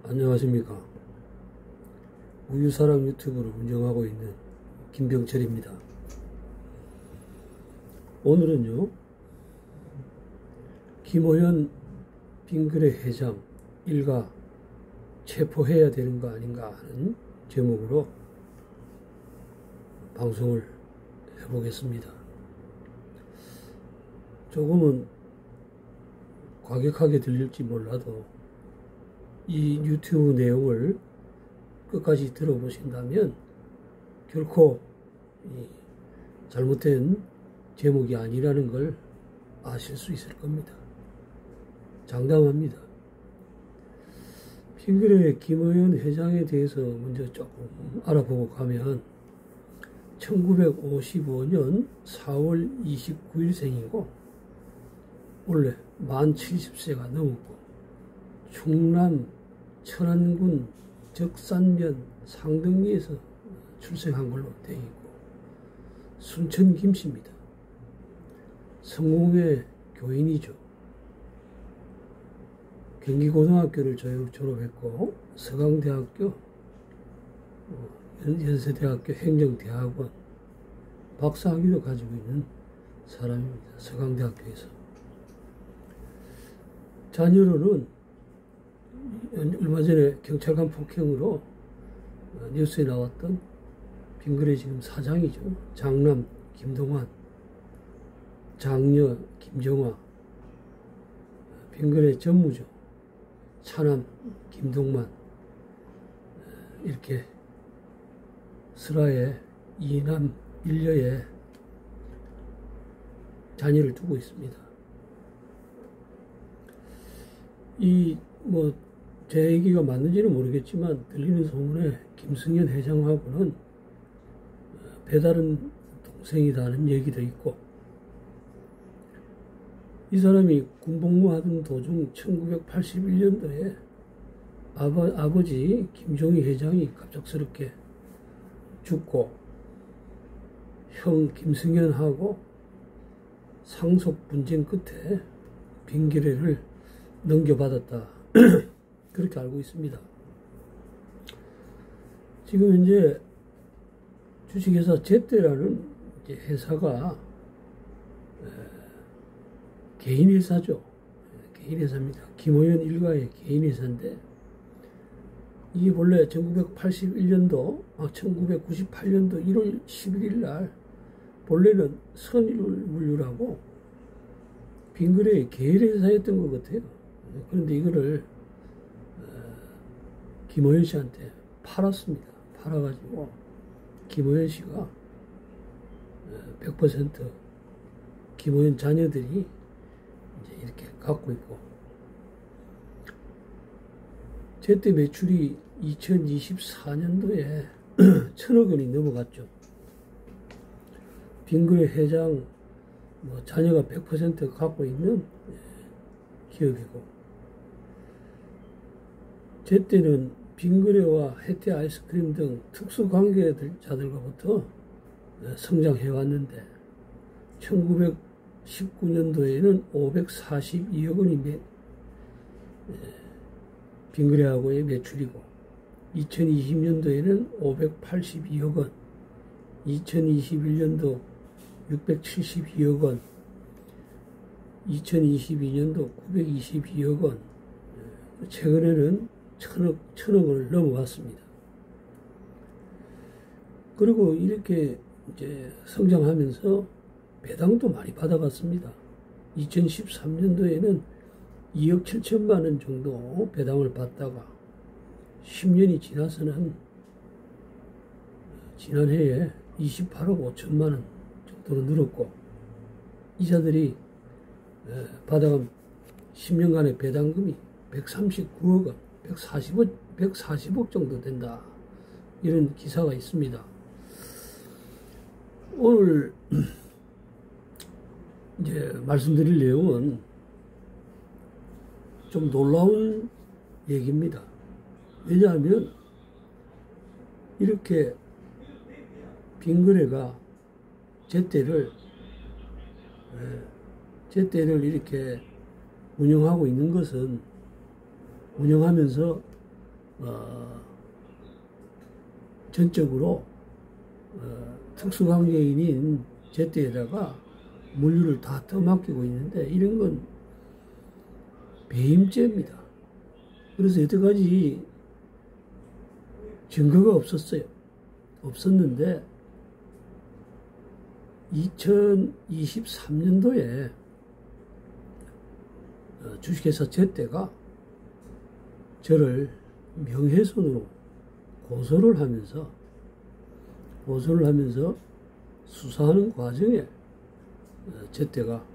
안녕하십니까. 우유사랑 유튜브를 운영하고 있는 김병철입니다. 오늘은요, 김호연 빙그레 회장 일가 체포해야 되는 거 아닌가 하는 제목으로 방송을 해보겠습니다. 조금은 과격하게 들릴지 몰라도 이 유튜브 내용을 끝까지 들어보신다면 결코 잘못된 제목이 아니라는 걸 아실 수 있을 겁니다. 장담합니다. 빙그레 김호연 회장에 대해서 먼저 조금 알아보고 가면 1955년 4월 29일생이고 원래 만 70세가 넘었고 충남 천안군 적산면 상등리에서 출생한 걸로 되어 있고 순천 김씨입니다. 성공회 교인이죠. 경기고등학교를 졸업했고 서강대학교, 연세대학교 행정대학원 박사학위도 가지고 있는 사람입니다. 서강대학교에서. 자녀로는 얼마 전에 경찰관 폭행으로 뉴스에 나왔던 빙그레 지금 사장이죠. 장남 김동완, 장녀 김정화, 빙그레 전무죠. 차남 김동만, 이렇게 슬하에 2남 1녀의 자녀를 두고 있습니다. 제 얘기가 맞는지는 모르겠지만 들리는 소문에 김승현 회장하고는 배다른 동생이라는 얘기도 있고, 이 사람이 군복무하던 도중 1981년도에 아버지 김종희 회장이 갑작스럽게 죽고 형 김승현하고 상속 분쟁 끝에 빙그레를 넘겨받았다. 그렇게 알고 있습니다. 지금 현재 주식회사 제때라는 회사가 개인회사죠. 개인회사입니다. 김호연 일가의 개인회사인데 이게 원래 1981년도, 1998년도 1월 11일 날 본래는 선일물류라고 빙그레의 계열회사였던 것 같아요. 그런데 이거를 김호연 씨한테 팔았습니다. 팔아가지고 김호연 씨가 100% 김호연 자녀들이 이제 이렇게 갖고 있고, 제때 매출이 2024년도에 1,000억 원이 넘어갔죠. 빙그레 회장 자녀가 100% 갖고 있는 기업이고, 제때는 빙그레와 혜태 아이스크림 등 특수 관계자들과부터 성장해 왔는데 1919년도에는 542억 원이 빙그레하고의 매출이고, 2020년도에는 582억 원, 2021년도 672억 원, 2022년도 922억 원, 최근에는 1,000억을 넘어갔습니다. 그리고 이렇게 이제 성장하면서 배당도 많이 받아갔습니다. 2013년도에는 2억 7천만 원 정도 배당을 받다가 10년이 지나서는 지난해에 28억 5천만 원 정도로 늘었고, 이자들이 받아간 10년간의 배당금이 139억 원, 140억 정도 된다. 이런 기사가 있습니다. 오늘 이제 말씀드릴 내용은 좀 놀라운 얘기입니다. 왜냐하면 이렇게 빙그레가 제때를 이렇게 운영하고 있는 것은, 운영하면서 전적으로 특수강제인인 제때에다가 물류를 다 떠맡기고 있는데, 이런 건 배임죄입니다. 그래서 여태까지 증거가 없었어요. 없었는데 2023년도에 주식회사 제때가 저를 명예훼손으로 고소를 하면서 수사하는 과정에 제때가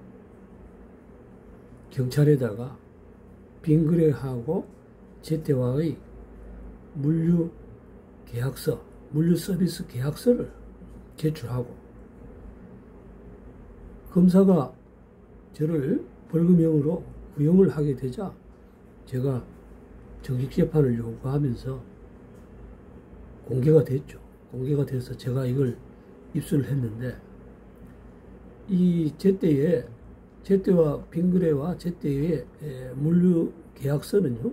경찰에다가 빙그레하고 제때와의 물류 서비스 계약서를 제출하고, 검사가 저를 벌금형으로 구형을 하게 되자 제가 정식재판을 요구하면서 공개가 됐죠. 공개가 돼서 제가 이걸 입수를 했는데, 이 제때와 빙그레와 제때의 물류 계약서는요,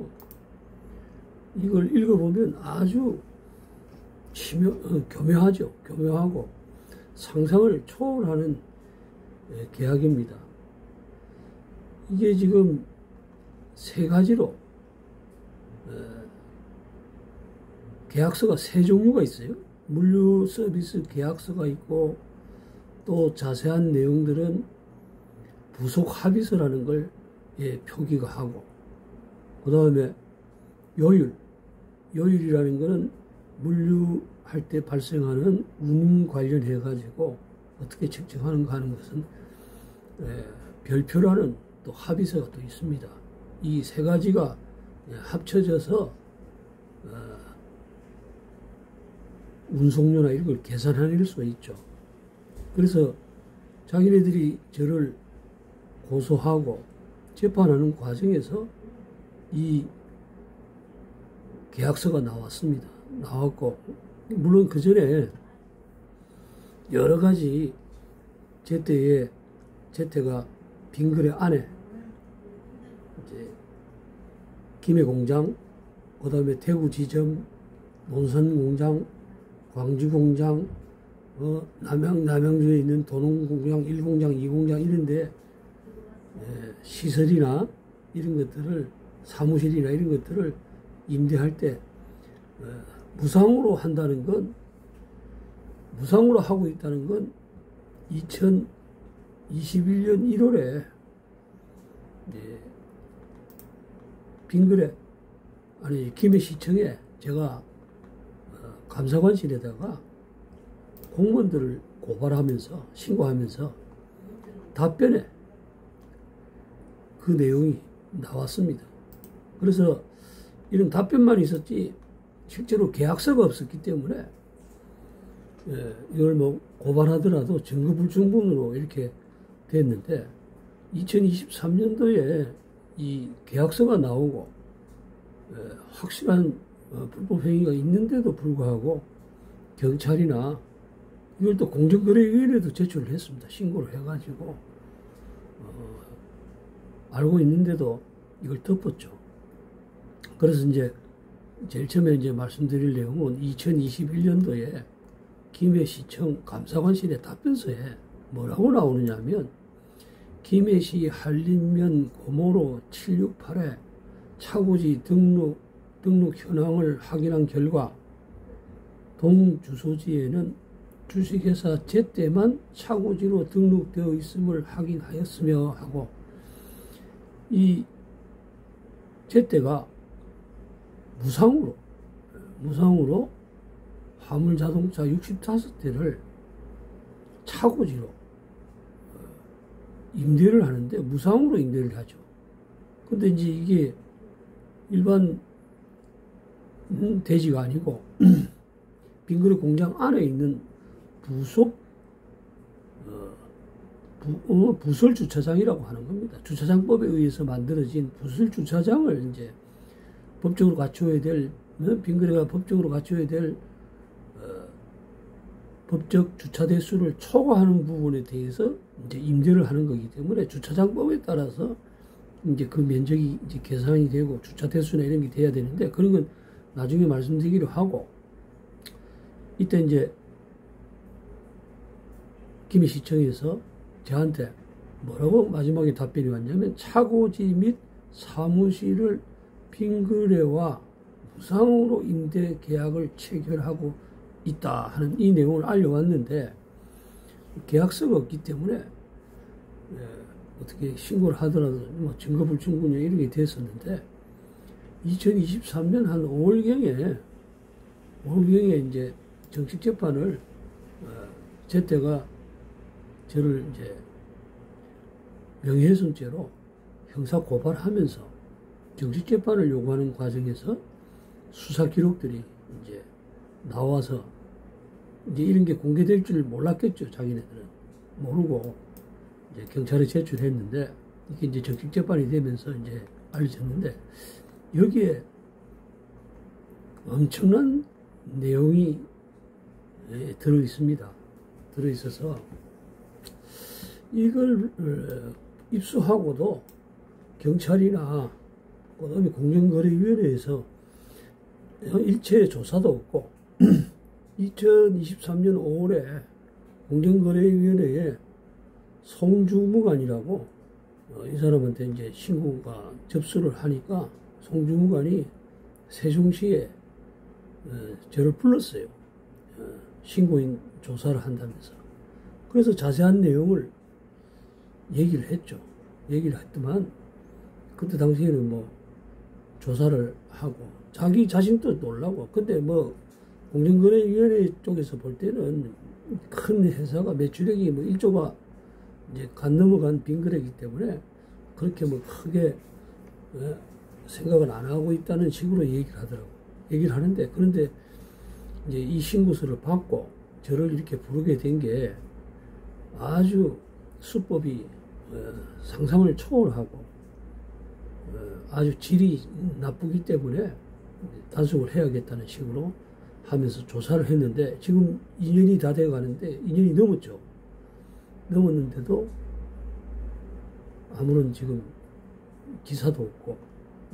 이걸 읽어보면 아주 교묘하죠. 교묘하고 상상을 초월하는 계약입니다. 이게 지금 세 가지로 계약서가 세 종류가 있어요. 물류 서비스 계약서가 있고, 또 자세한 내용들은 부속 합의서라는 걸 표기가 하고, 그 다음에 요율이라는 것은 물류할 때 발생하는 운임 관련해 가지고 어떻게 측정하는가 하는 것은 별표라는 또 합의서가 또 있습니다. 이 세 가지가 합쳐져서 운송료나 이런 걸 계산해낼 수 있죠. 그래서 자기네들이 저를 고소하고 재판하는 과정에서 이 계약서가 나왔습니다. 나왔고, 물론 그 전에 여러 가지 제때가 빙그레 안에 이제 김해공장, 그 다음에 대구지점, 논산공장, 광주공장, 남양주에 있는 도농공장, 1공장, 2공장 이런데 시설이나 이런 것들을, 사무실이나 이런 것들을 임대할 때 무상으로 한다는 건, 무상으로 하고 있다는 건 2021년 1월에 김해시청에 제가 감사관실에다가 공무원들을 고발하면서, 신고하면서 답변에 그 내용이 나왔습니다. 그래서 이런 답변만 있었지 실제로 계약서가 없었기 때문에 이걸 뭐 고발하더라도 증거불충분으로 이렇게 됐는데, 2023년도에 이 계약서가 나오고 확실한 불법 행위가 있는데도 불구하고 경찰이나 이걸 또 공정거래위원회에도 제출을 했습니다. 신고를 해가지고 알고 있는데도 이걸 덮었죠. 그래서 이제 제일 처음에 이제 말씀드릴 내용은 2021년도에 김해시청 감사관실의 답변서에 뭐라고 나오느냐면, 김해시 한림면 고모로 768에 차고지 등록 현황을 확인한 결과 동주소지에는 주식회사 제때만 차고지로 등록되어 있음을 확인하였으며 하고, 이 제때가 무상으로 화물자동차 65대를 차고지로 임대를 하는데, 무상으로 임대를 하죠. 근데 이제 이게 일반 대지가 아니고 빙그레 공장 안에 있는 부설 주차장이라고 하는 겁니다. 주차장법에 의해서 만들어진 부설 주차장을 이제 법적으로 갖춰야 될, 빙그레가 법적으로 갖춰야 될 법적 주차 대수를 초과하는 부분에 대해서 이제 임대를 하는 거기 때문에 주차장법에 따라서 이제 그 면적이 이제 계산이 되고 주차 대수나 이런 게 돼야 되는데, 그런 건 나중에 말씀드리기로 하고, 이때 이제 김해 시청에서 저한테 뭐라고 마지막에 답변이 왔냐면, 차고지 및 사무실을 빙그레와 무상으로 임대 계약을 체결하고 있다 하는 이 내용을 알려왔는데, 계약서가 없기 때문에 어떻게 신고를 하더라도 뭐 증거불충분이 이런 게 됐었는데, 2023년 한 5월경에 이제 정식 재판을 제때가 저를 이제 명예훼손죄로 형사 고발하면서 정식 재판을 요구하는 과정에서 수사 기록들이 이제 나와서 이제 이런 게 공개될 줄 몰랐겠죠. 자기네들은 모르고 이제 경찰에 제출했는데, 이게 이제 정식 재판이 되면서 이제 알려졌는데, 여기에 엄청난 내용이 들어 있습니다. 들어 있어서 이걸 입수하고도 경찰이나 그다음에 공정거래위원회에서 일체 조사도 없고 2023년 5월에 공정거래위원회에 송주무관이라고 이 사람한테 이제 신고가 접수를 하니까 송주무관이 세종시에 저를 불렀어요. 신고인 조사를 한다면서. 그래서 자세한 내용을 얘기를 했죠. 얘기를 했더만, 그때 당시에는 뭐 조사를 하고 자기 자신도 놀라고. 근데 뭐 공정거래위원회 쪽에서 볼 때는 큰 회사가 매출액이 뭐 1조가 이제 간 넘어간 빙그레이기 때문에 그렇게 뭐 크게 생각은 안 하고 있다는 식으로 얘기를 하더라고. 얘기를 하는데, 그런데 이제 이 신고서를 받고 저를 이렇게 부르게 된 게 아주 수법이 상상을 초월하고 아주 질이 나쁘기 때문에 단속을 해야겠다는 식으로 하면서 조사를 했는데, 지금 2년이 다 돼 가는데 2년이 넘었죠. 넘었는데도 아무런 지금 기사도 없고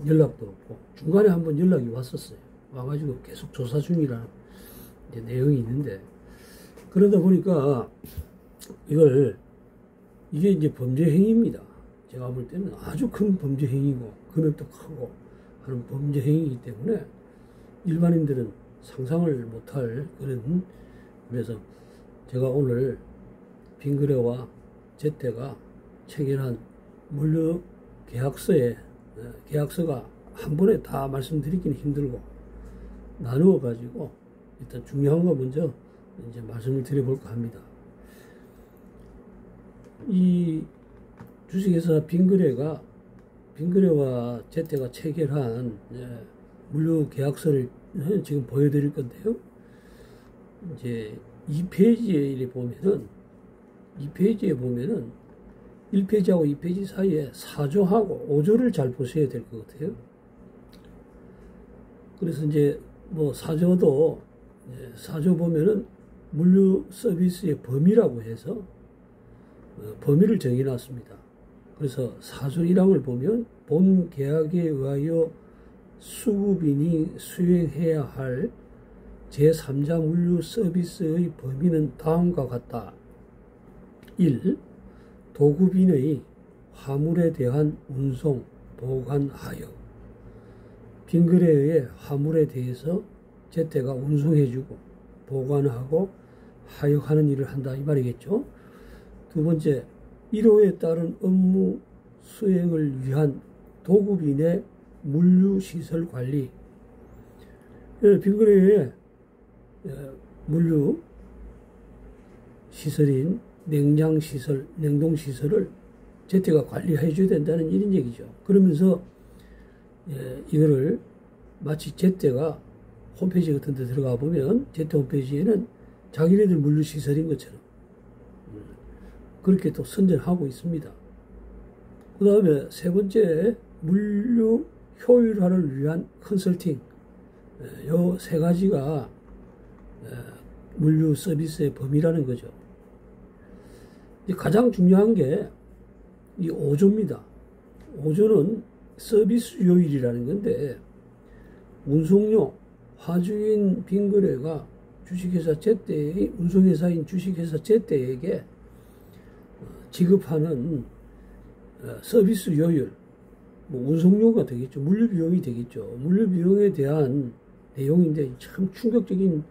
연락도 없고, 중간에 한번 연락이 왔었어요. 와가지고 계속 조사 중이라는 이제 내용이 있는데, 그러다 보니까 이게 이제 범죄 행위입니다. 제가 볼 때는 아주 큰 범죄 행위고 금액도 크고 하는 범죄 행위이기 때문에 일반인들은 상상을 못할 그런, 그래서 제가 오늘 빙그레와 제때가 체결한 물류 계약서가 한 번에 다 말씀드리기는 힘들고 나누어 가지고 일단 중요한 거 먼저 이제 말씀을 드려볼까 합니다. 이 주식회사 빙그레와 제때가 체결한 물류 계약서를 지금 보여드릴 건데요. 이제 2페이지에 보면은 1페이지하고 2페이지 사이에 4조하고 5조를 잘 보셔야 될 것 같아요. 그래서 이제 뭐 4조 보면은 물류 서비스의 범위라고 해서 범위를 정해놨습니다. 그래서 4조 1항을 보면 본 계약에 의하여 수급인이 수행해야 할 제3자 물류 서비스의 범위는 다음과 같다. 1. 도급인의 화물에 대한 운송, 보관, 하역. 빙그레의 화물에 대해서 제때가 운송해주고 보관하고 하역하는 일을 한다 이 말이겠죠. 두 번째, 이로에 따른 업무 수행을 위한 도급인의 물류시설 관리. 빙그레의 물류 시설인 냉장시설, 냉동시설을 제때가 관리해 줘야 된다는 이런 얘기죠. 그러면서 이거를 마치 제때가 홈페이지 같은 데 들어가 보면 제때 홈페이지에는 자기네들 물류시설인 것처럼 그렇게 또 선전하고 있습니다. 그 다음에 세 번째, 물류 효율화를 위한 컨설팅. 요 세 가지가 물류 서비스의 범위라는 거죠. 가장 중요한 게 이 5조입니다. 5조는 서비스 요일이라는 건데, 운송료, 화주인 빙그레가 주식회사 제때의 운송회사인 주식회사 제때에게 지급하는 서비스 요율, 뭐 운송료가 되겠죠. 물류비용이 되겠죠. 물류비용에 대한 내용인데 참 충격적인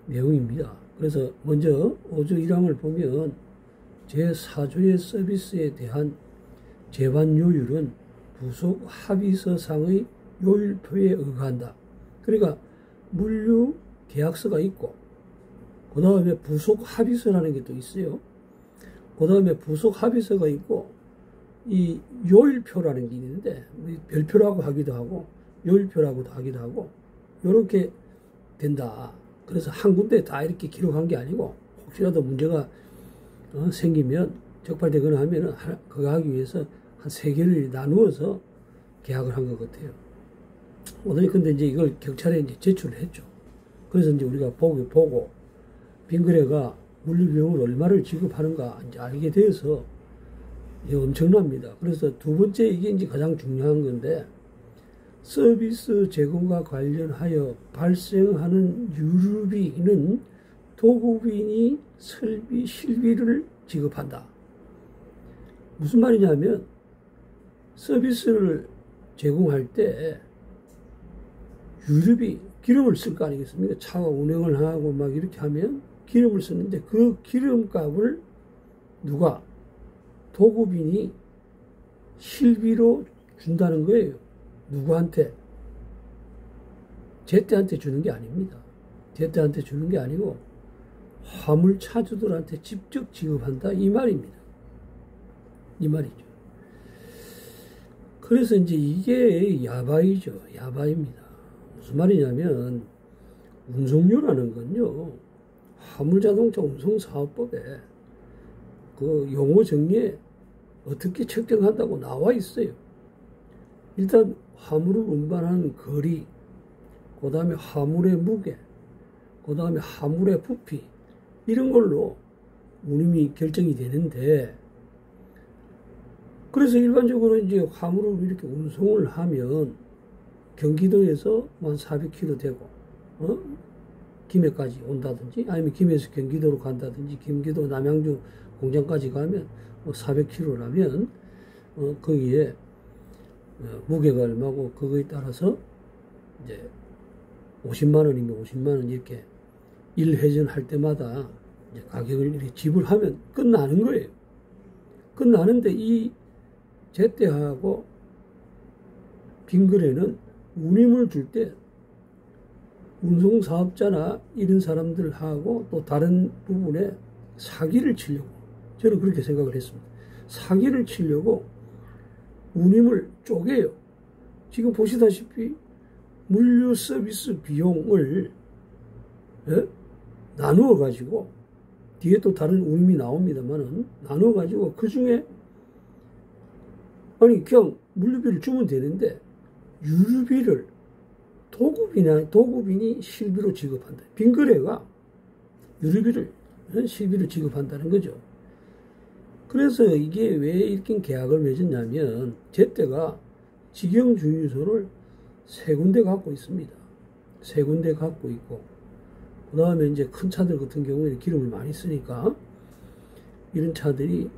내용입니다. 그래서 먼저 5조 1항을 보면 제4조의 서비스에 대한 제반 요율은 부속 합의서상의 요율표에 의거한다. 그러니까 물류 계약서가 있고 그 다음에 부속 합의서라는 게 또 있어요. 그 다음에 부속 합의서가 있고 이 요율표라는 게 있는데 별표라고 하기도 하고 요율표라고도 하기도 하고 이렇게 된다. 그래서 한 군데 다 이렇게 기록한 게 아니고 혹시라도 문제가 생기면 적발되거나 하면은 그거 하기 위해서 한 3개를 나누어서 계약을 한 것 같아요. 오늘 근데 이제 이걸 경찰에 이제 제출을 했죠. 그래서 이제 우리가 보고 빙그레가 물류비용을 얼마를 지급하는가 이제 알게 되어서 이제 엄청납니다. 그래서 두 번째 이게 이제 가장 중요한 건데 서비스 제공과 관련하여 발생하는 유류비는 도급인이 설비, 실비를 지급한다. 무슨 말이냐면 서비스를 제공할 때 유류비, 기름을 쓸 거 아니겠습니까? 차가 운행을 하고 막 이렇게 하면 기름을 쓰는데 그 기름값을 누가? 도급인이 실비로 준다는 거예요. 누구한테? 제때한테 주는 게 아닙니다. 제때한테 주는 게 아니고 화물차주들한테 직접 지급한다 이 말입니다. 이 말이죠. 그래서 이제 이게 야바이죠. 야바입니다. 무슨 말이냐면 운송료라는 건요. 화물자동차 운송사업법에 그 용어 정리에 어떻게 책정한다고 나와 있어요. 일단 화물을 운반하는 거리, 그 다음에 화물의 무게, 그 다음에 화물의 부피 이런 걸로 운임이 결정이 되는데 그래서 일반적으로 이제 화물을 이렇게 운송을 하면 경기도에서 한 400km 되고 김해까지 온다든지 아니면 김해에서 경기도로 간다든지 경기도 남양주 공장까지 가면 400km라면 거기에 무게가 얼마고 그거에 따라서 이제 50만 원이면 50만 원 이렇게 1회전 할 때마다 이제 가격을 이렇게 지불하면 끝나는 거예요. 끝나는데 이 제때하고 빙그레는 운임을 줄 때 운송사업자나 이런 사람들하고 또 다른 부분에 사기를 치려고 저는 그렇게 생각을 했습니다. 사기를 치려고 운임을 쪼개요. 지금 보시다시피 물류 서비스 비용을 나누어 가지고 뒤에 또 다른 운임이 나옵니다만은 나누어 가지고 그 중에 아니 그냥 물류비를 주면 되는데 유류비를 도급인이 실비로 지급한다. 빙그레가 유류비를 실비로 지급한다는 거죠. 그래서 이게 왜 이렇게 계약을 맺었냐면 제때가 직영주유소를 3군데 갖고 있습니다. 3군데 갖고 있고 그 다음에 이제 큰 차들 같은 경우에는 기름을 많이 쓰니까 이런 차들이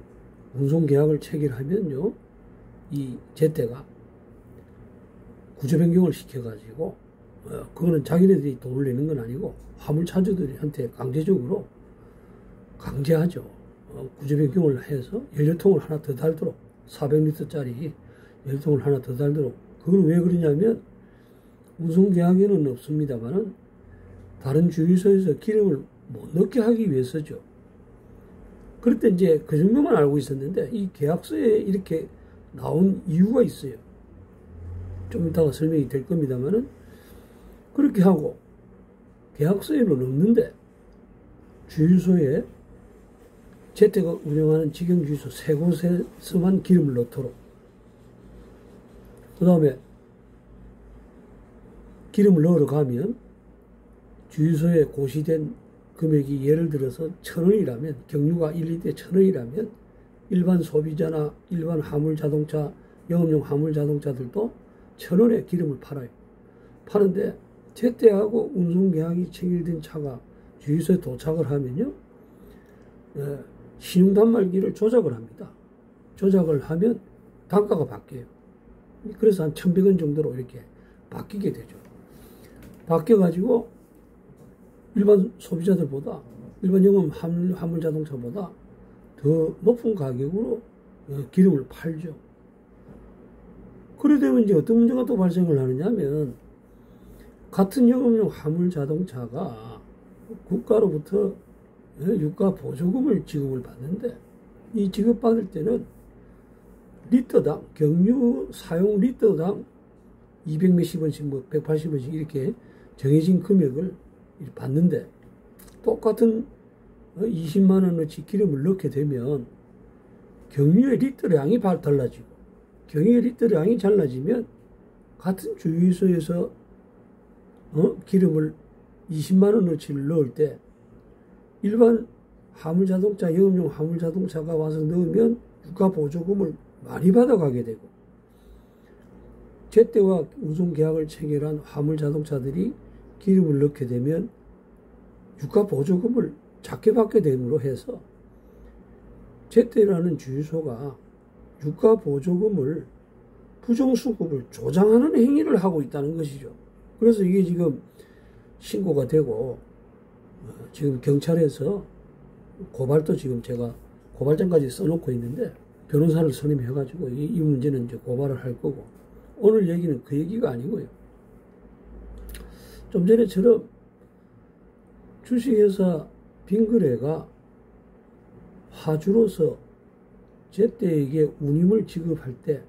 운송계약을 체결하면요 이 제때가 구조 변경을 시켜가지고 그거는 자기네들이 돈을 내는 건 아니고 화물차주들한테 강제적으로 강제하죠. 구조 변경을 해서 연료통을 하나 더 달도록 400리터짜리 연료통을 하나 더 달도록 그건 왜 그러냐면 운송계약에는 없습니다만은 다른 주유소에서 기름을 못 넣게 하기 위해서죠. 그럴 때 이제 그 정도만 알고 있었는데 이 계약서에 이렇게 나온 이유가 있어요. 좀 이따가 설명이 될 겁니다만은 그렇게 하고 계약서에는 없는데 주유소에 제때가 운영하는 직영주유소 3곳에서만 기름을 넣도록 그 다음에 기름을 넣으러 가면 주유소에 고시된 금액이 예를 들어서 1,000원이라면 경유가 1리터에 1,000원이라면 일반 소비자나 일반 화물자동차 영업용 화물자동차들도 1,000원에 기름을 팔아요. 파는데 제때하고 운송계약이 체결된 차가 주유소에 도착을 하면요, 신용단말기를 조작을 합니다. 조작을 하면 단가가 바뀌어요. 그래서 한 1,100원 정도로 이렇게 바뀌게 되죠. 바뀌어가지고 일반 소비자들보다, 일반 영업 화물 자동차보다 더 높은 가격으로 기름을 팔죠. 그래 되면 이제 어떤 문제가 또 발생을 하느냐 하면, 같은 영업용 화물 자동차가 국가로부터 유가 보조금을 지급을 받는데, 이 지급받을 때는 리터당, 경유 사용 리터당 200 몇십 원씩, 180원씩 이렇게 정해진 금액을 받는데, 똑같은 20만 원어치 기름을 넣게 되면 경유의 리터량이 달라지고, 경유의 리터량이 달라지면 같은 주유소에서 기름을 20만 원어치를 넣을 때 일반 화물자동차, 영업용 화물자동차가 와서 넣으면 유가 보조금을 많이 받아가게 되고, 제때와 운송계약을 체결한 화물자동차들이 기름을 넣게 되면 유가 보조금을 작게 받게 됨으로 해서 제때라는 주유소가 유가 보조금을 부정수급을 조장하는 행위를 하고 있다는 것이죠. 그래서 이게 지금 신고가 되고, 지금 경찰에서 고발도 지금 제가 고발장까지 써놓고 있는데, 변호사를 선임해가지고 이 문제는 이제 고발을 할 거고, 오늘 얘기는 그 얘기가 아니고요. 좀 전에처럼 주식회사 빙그레가 화주로서 제때에게 운임을 지급할 때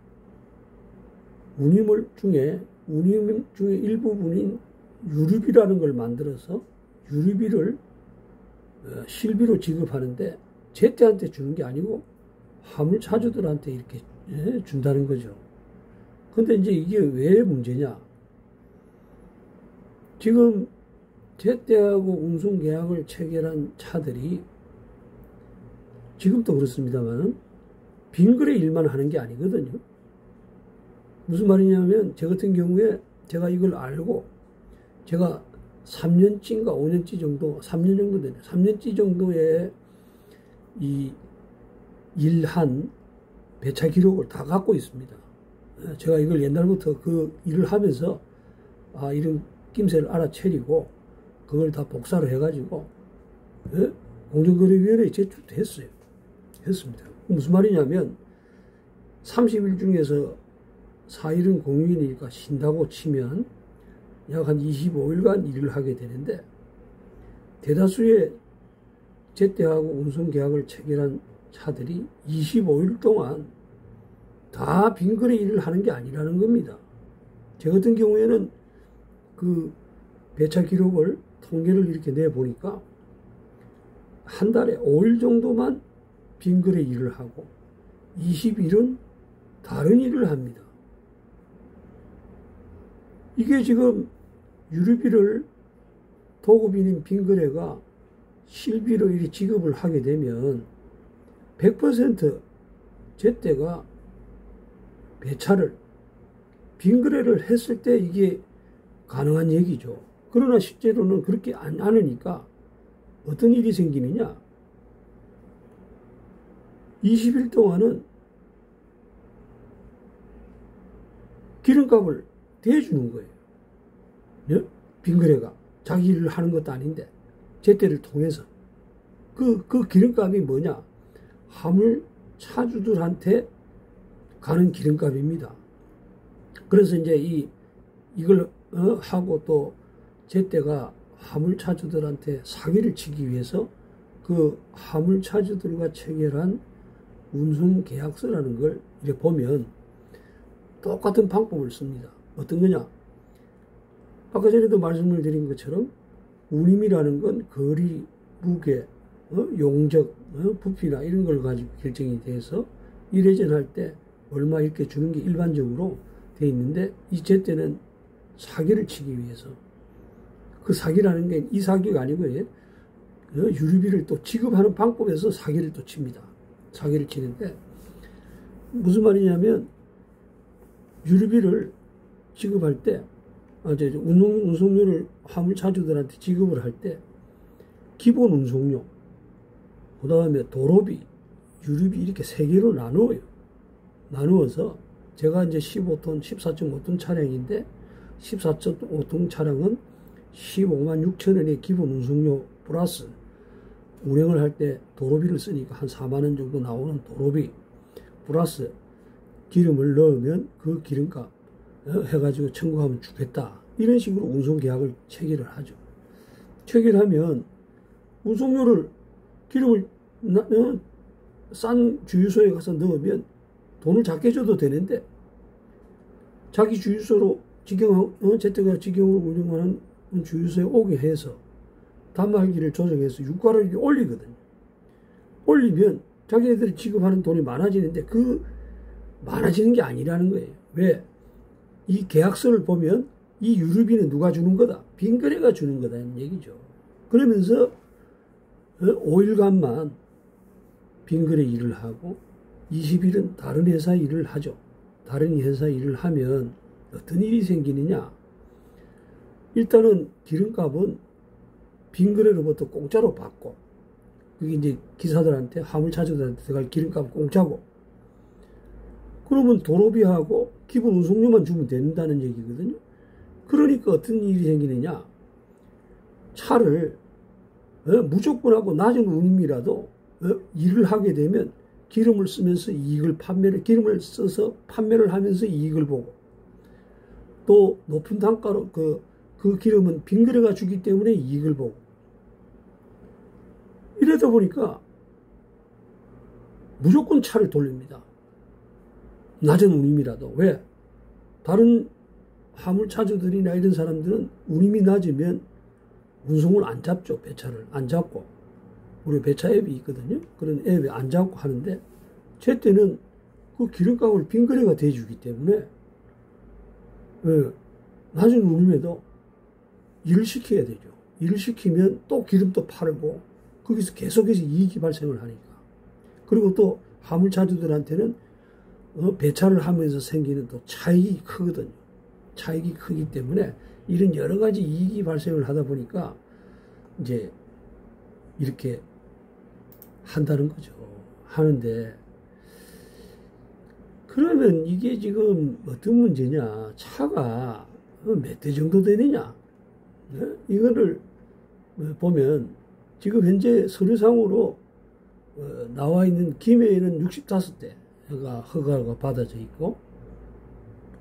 운임 중에 일부분인 유류비라는 걸 만들어서 유류비를 실비로 지급하는데, 제때한테 주는 게 아니고 화물 차주들한테 이렇게 준다는 거죠. 근데 이제 이게 왜 문제냐? 지금 제때하고 운송계약을 체결한 차들이 지금도 그렇습니다만 빙그레 일만 하는 게 아니거든요. 무슨 말이냐면, 저 같은 경우에 제가 이걸 알고 제가 3년치인가 5년치 정도, 3년 정도 되네. 3년치 정도의 이 일한 배차 기록을 다 갖고 있습니다. 제가 이걸 옛날부터 그 일을 하면서 이런 낌새를 알아채리고 그걸 다 복사를 해가지고 공정거래위원회에 제출했어요. 했습니다. 무슨 말이냐면 30일 중에서 4일은 공휴일이니까 쉰다고 치면 약 한 25일간 일을 하게 되는데, 대다수의 제때하고 운송계약을 체결한 차들이 25일 동안 다 빙그레 일을 하는 게 아니라는 겁니다. 저 같은 경우에는 그 배차 기록을 통계를 이렇게 내보니까 한 달에 5일 정도만 빙그레 일을 하고 20일은 다른 일을 합니다. 이게 지금 유류비를 도급인인 빙그레가 실비로 이렇게 지급을 하게 되면 100% 제때가 배차를 빙그레를 했을 때 이게 가능한 얘기죠. 그러나 실제로는 그렇게 안 하니까 어떤 일이 생기느냐? 20일 동안은 기름값을 대주는 거예요. 빙그레가 자기 일을 하는 것도 아닌데 제때를 통해서 그 기름값이 뭐냐? 화물 차주들한테 가는 기름값입니다. 그래서 이제 이걸 하고 또 제때가 화물 차주들한테 사기를 치기 위해서 그 화물 차주들과 체결한 운송 계약서라는 걸 이렇게 보면 똑같은 방법을 씁니다. 어떤 거냐? 아까 전에도 말씀을 드린 것처럼 운임이라는 건 거리, 무게, 용적, 부피나 이런 걸 가지고 결정이 돼서 일회전 할 때 얼마 이렇게 주는 게 일반적으로 돼 있는데, 이 제때는 사기를 치기 위해서, 그 사기라는 게 이 사기가 아니고요, 유류비를 또 지급하는 방법에서 사기를 또 칩니다. 사기를 치는데 무슨 말이냐면, 유류비를 지급할 때 운송료를 화물차주들한테 지급을 할 때 기본 운송료, 그 다음에 도로비, 유류비 이렇게 세 개로 나누어요. 나누어서 제가 이제 15톤, 14.5톤 차량인데 14.5톤 차량은 15만 6천 원의 기본 운송료 플러스 운행을 할 때 도로비를 쓰니까 한 4만 원 정도 나오는 도로비 플러스 기름을 넣으면 그 기름값 해가지고 청구하면 주겠다. 이런 식으로 운송계약을 체결을 하죠. 체결하면 운송료를 기름을 싼 주유소에 가서 넣으면 돈을 작게 줘도 되는데 자기 주유소로 재택가 직영으로 운영하는 주유소에 오게 해서 단말기를 조정해서 유가를 이렇게 올리거든요. 올리면 자기네들이 지급하는 돈이 많아지는데 그 많아지는 게 아니라는 거예요. 왜? 이 계약서를 보면 이 유류비는 누가 주는 거다? 빈거래가 주는 거다는 얘기죠. 그러면서 5일간만 빈거래 일을 하고 20일은 다른 회사 일을 하죠. 다른 회사 일을 하면 어떤 일이 생기느냐? 일단은 기름값은 빈거래로부터 공짜로 받고 그게 이제 기사들한테 화물차주들한테 들어갈 기름값 공짜고 그러면 도로비하고 기본 운송료만 주면 된다는 얘기거든요. 그러니까 어떤 일이 생기느냐? 차를 무조건 하고 낮은 운임이라도 일을 하게 되면 기름을 쓰면서 기름을 써서 판매를 하면서 이익을 보고 또 높은 단가로 그 기름은 빈거래가 주기 때문에 이익을 보고 이러다 보니까 무조건 차를 돌립니다. 낮은 운임이라도. 왜? 다른 화물차주들이나 이런 사람들은 운임이 낮으면 운송을 안 잡죠. 배차를 안 잡고. 우리 배차 앱이 있거든요. 그런 앱에 안 잡고 하는데 제 때는 그 기름값을 빈거래가 돼주기 때문에 낮은 운임에도 일을 시켜야 되죠. 일을 시키면 또 기름도 팔고 거기서 계속해서 이익이 발생을 하니까. 그리고 또 화물차주들한테는 배차를 하면서 생기는 또 차익이 크거든요. 차익이 크기 때문에 이런 여러 가지 이익이 발생을 하다 보니까 이제 이렇게 한다는 거죠. 하는데 그러면 이게 지금 어떤 문제냐? 차가 몇 대 정도 되느냐? 이거를 보면 지금 현재 서류상으로 나와 있는 김해에는 65대가 허가가 받아져 있고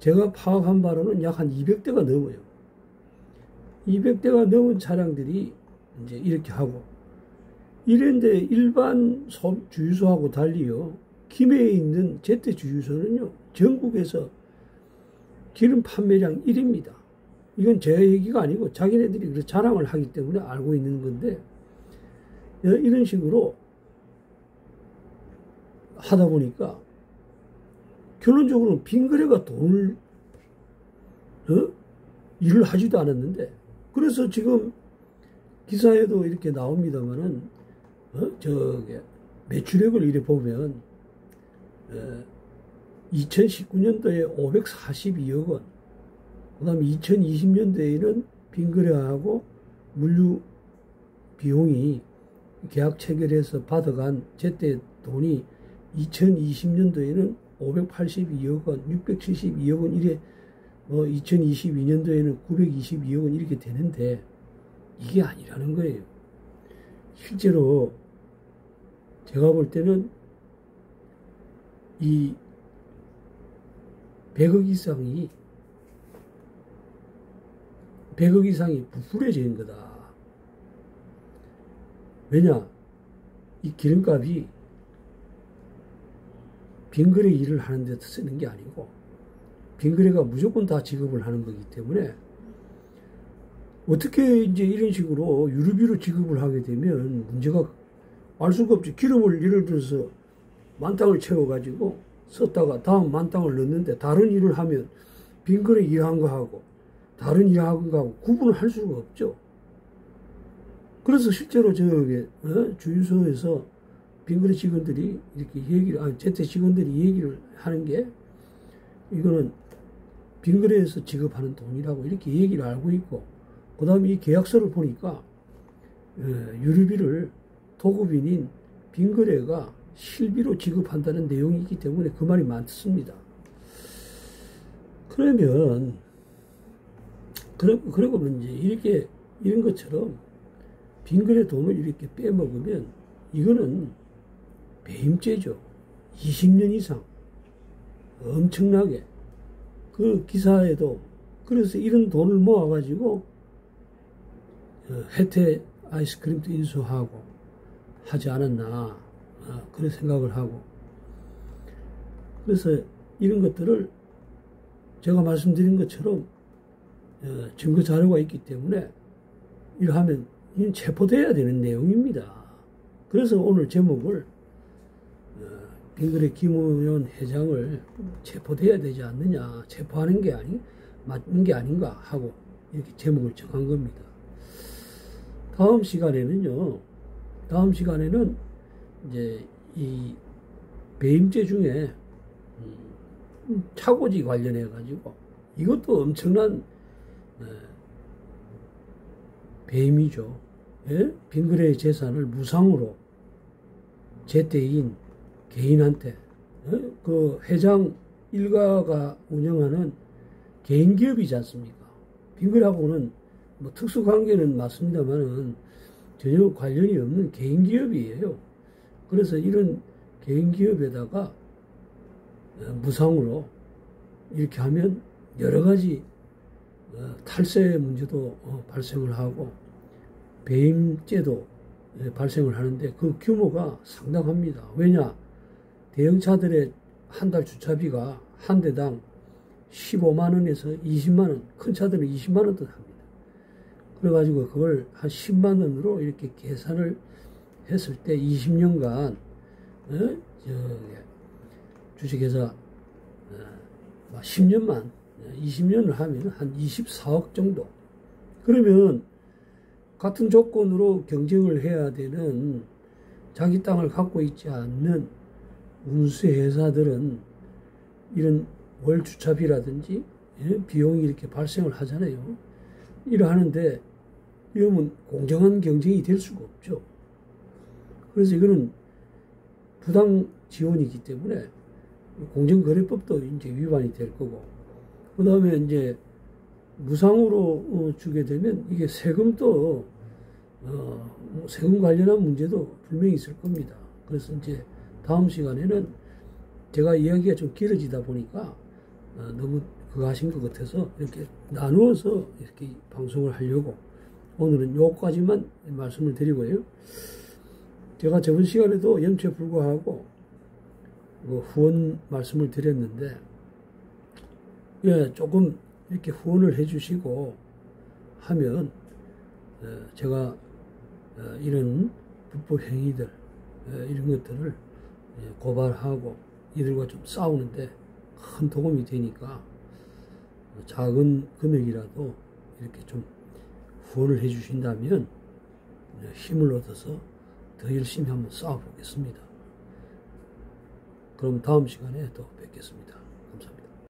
제가 파악한 바로는 약 한 200대가 넘어요. 200대가 넘은 차량들이 이제 이렇게 하고 이런데 일반 주유소하고 달리요. 김해에 있는 제때 주유소는요. 전국에서 기름 판매량 1위입니다. 이건 제 얘기가 아니고 자기네들이 그렇게 자랑을 하기 때문에 알고 있는 건데 이런 식으로 하다 보니까 결론적으로는 빈거래가 돈을 일을 하지도 않았는데 그래서 지금 기사에도 이렇게 나옵니다만은 매출액을 이래 보면 2019년도에 542억 원, 그 다음에 2020년도에는 빈거래하고 물류 비용이 계약 체결해서 받아간 제때 돈이 2020년도에는 582억 원, 672억 원 이래 2022년도에는 922억 원 이렇게 되는데 이게 아니라는 거예요. 실제로 제가 볼 때는 이 100억 이상이 부풀려진 거다. 왜냐? 이 기름값이 빈거래 일을 하는 데 쓰는 게 아니고 빈거래가 무조건 다 지급을 하는 거기 때문에 어떻게 이제 이런 식으로 유류비로 지급을 하게 되면 문제가 알 수가 없지. 기름을 예를 들어서 만땅을 채워가지고 썼다가 다음 만땅을 넣는데 다른 일을 하면 빈거래 일한 거하고 다른 일한 거하고 구분을 할 수가 없죠. 그래서 실제로 주유소에서 빈거래 직원들이 이렇게 제때 직원들이 얘기를 하는 게 이거는 빙거래에서 지급하는 돈이라고 이렇게 얘기를 알고 있고, 그 다음에 이 계약서를 보니까 유류비를 도급인인 빙거래가 실비로 지급한다는 내용이 있기 때문에 그 말이 많습니다. 그러면 그리고 이제 이렇게 이런 것처럼 빙거래 돈을 이렇게 빼먹으면 이거는 배임죄죠. 20년 이상 엄청나게 그 기사에도 그래서 이런 돈을 모아가지고 혜태 아이스크림도 인수하고 하지 않았나 그런 생각을 하고 그래서 이런 것들을 제가 말씀드린 것처럼 증거 자료가 있기 때문에 이러하면 이건 체포돼야 되는 내용입니다. 그래서 오늘 제목을 빙거래 김우현 회장을 체포돼야 되지 않느냐, 체포하는 게 맞는 게 아닌가 하고 이렇게 제목을 정한 겁니다. 다음 시간에는 이제 이 배임죄 중에 차고지 관련해 가지고 이것도 엄청난 배임이죠. 예? 빙거래 재산을 무상으로 제때인 개인한테 그 회장 일가가 운영하는 개인 기업이지 않습니까? 빙거래하고는 뭐 특수관계는 맞습니다만은 전혀 관련이 없는 개인 기업이에요. 그래서 이런 개인 기업에다가 무상으로 이렇게 하면 여러 가지 탈세 문제도 발생을 하고 배임죄도 발생을 하는데 그 규모가 상당합니다. 왜냐? 대형차들의 한 달 주차비가 한 대당 15만 원에서 20만 원, 큰 차들은 20만 원도 합니다. 그래가지고 그걸 한 10만 원으로 이렇게 계산을 했을 때 20년간 주식회사 10년만 20년을 하면 한 24억 정도. 그러면 같은 조건으로 경쟁을 해야 되는 자기 땅을 갖고 있지 않는 운수회사들은 이런 월 주차비라든지 비용이 이렇게 발생을 하잖아요. 이러하는데 이러면 공정한 경쟁이 될 수가 없죠. 그래서 이거는 부당 지원이기 때문에 공정거래법도 이제 위반이 될 거고, 그 다음에 이제 무상으로 주게 되면 이게 세금도 세금 관련한 문제도 분명히 있을 겁니다. 그래서 이제 다음 시간에는 제가 이야기가 좀 길어지다 보니까 너무 그거 하신 것 같아서 이렇게 나누어서 이렇게 방송을 하려고 오늘은 요까지만 말씀을 드리고요. 제가 저번 시간에도 연초에 불구하고 후원 말씀을 드렸는데, 조금 이렇게 후원을 해주시고 하면 제가 이런 불법 행위들 이런 것들을 고발하고 이들과 좀 싸우는데 큰 도움이 되니까 작은 금액이라도 이렇게 좀 후원을 해주신다면 힘을 얻어서 더 열심히 한번 싸워보겠습니다. 그럼 다음 시간에 또 뵙겠습니다. 감사합니다.